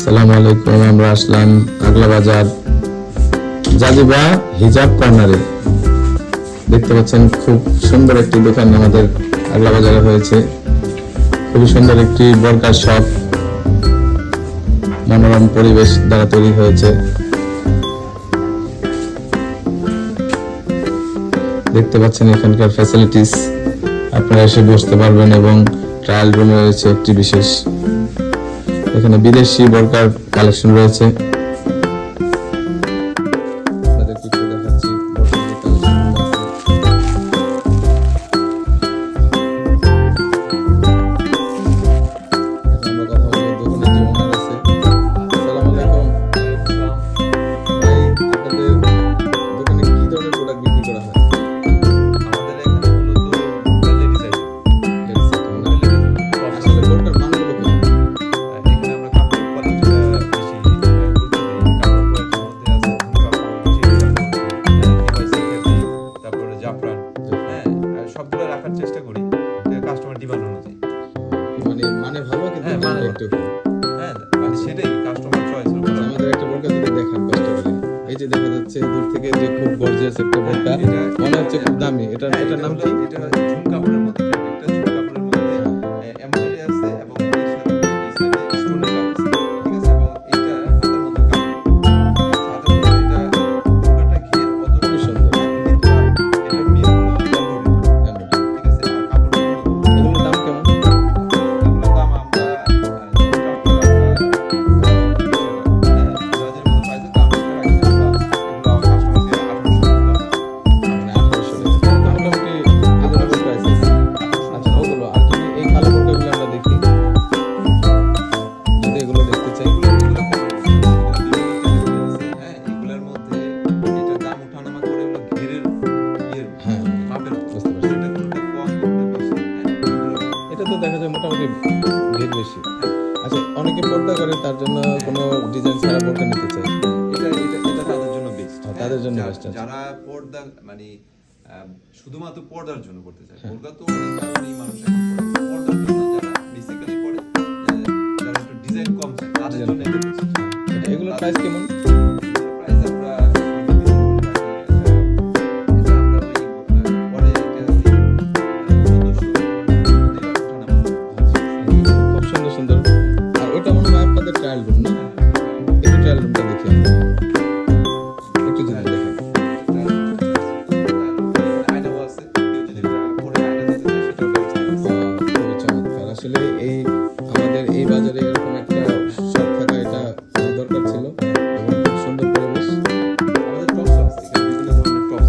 আসসালামু আলাইকুম। আমরা আসলাম আগলা বাজার জাজিবা হিজাব কর্নারে। দেখতে পাচ্ছেন খুব সুন্দর একটি দোকান আমাদের আগলা বাজারে হয়েছে। খুবই সুন্দর একটি বরকার শপ, মনোরম পরিবেশ দ্বারা তৈরি হয়েছে। দেখতে পাচ্ছেন এখানকার ফ্যাসিলিটিস, আপনারা এসে বসতে পারবেন এবং ট্রায়াল রুমে রয়েছে একটি বিশেষ, এখানে বিদেশি বরকার কালেকশন রয়েছে। আপনাদেরকে একটু দেখাচ্ছি সবগুলো রাখার চেষ্টা করি কাস্টমার ডিমান্ড অনুযায়ী। মানে ভালো কিন্তু একটু মানে সেটাই কাস্টমার চয়েস। আমাদের একটা বোরকা যদি দেখান কষ্ট করে, এই যে দেখা যাচ্ছে দূর থেকে যে খুব গর্জিয়াস একটা বোরকা, মনে হচ্ছে খুব দামি। এটার নাম কি? এটা ঝুম কাপড়ের মধ্যে, একটা ঝুম কাপড়ের মধ্যে এমব্রয়ডারি আছে এবং এর সাথে স্টোনের কাজ আছে, ঠিক আছে। এবং এটা হাতের মধ্যে কাপড়, হাতের মধ্যে এটা বোরকাটা ঘের অত সুন্দর। এটা মেন হলো এমব্রয়ডারি, ঠিক আছে। আর কাপড় এগুলোর দাম কেমন? এগুলোর দাম আমরা দেখা যায় মোটামুটি ভিড় বেশি। আচ্ছা, অনেকে পর্দা করে, তার জন্য কোনো ডিজাইন ছাড়া বোরকা নিতে চায়, এটা তাদের জন্য বেস্ট। তাদের জন্য বেস্ট। যারা পর্দা মানে শুধুমাত্র পর্দার জন্য করতে চায়, বোরকা তো অনেক কারণেই মানুষ এখন পরে, পর্দার জন্য যারা বেসিক্যালি পড়ে, যারা একটু ডিজাইন কম চায় তাদের জন্য এটা বেস্ট। এগুলোর প্রাইস কেমন? প্রাইস আমরা ট্রায়াল রুম না, একটু ট্রায়াল রুমটা দেখি আমরা, একটু যদি দেখেন। খুবই চমৎকার। আসলে এই আমাদের এই বাজারে এরকম একটা শপ থাকা এটা দরকার ছিল এবং খুব সুন্দর পরিবেশ। আমাদের টপস আছে, এখানে বিভিন্ন ধরনের টপস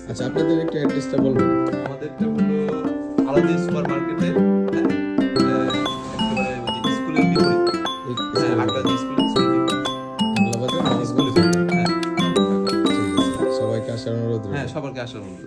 আছে, আপনাদের একটু অ্যাড্রেসটা বলবেন? আমাদেরটা হলো আলাদা সুপার মার্কেটের একেবারে ওই স্কুলের বিপরীতে, আগলা স্কুলের সবাইকে আসার অনুরোধ। সবাইকে আসার অনুরোধ।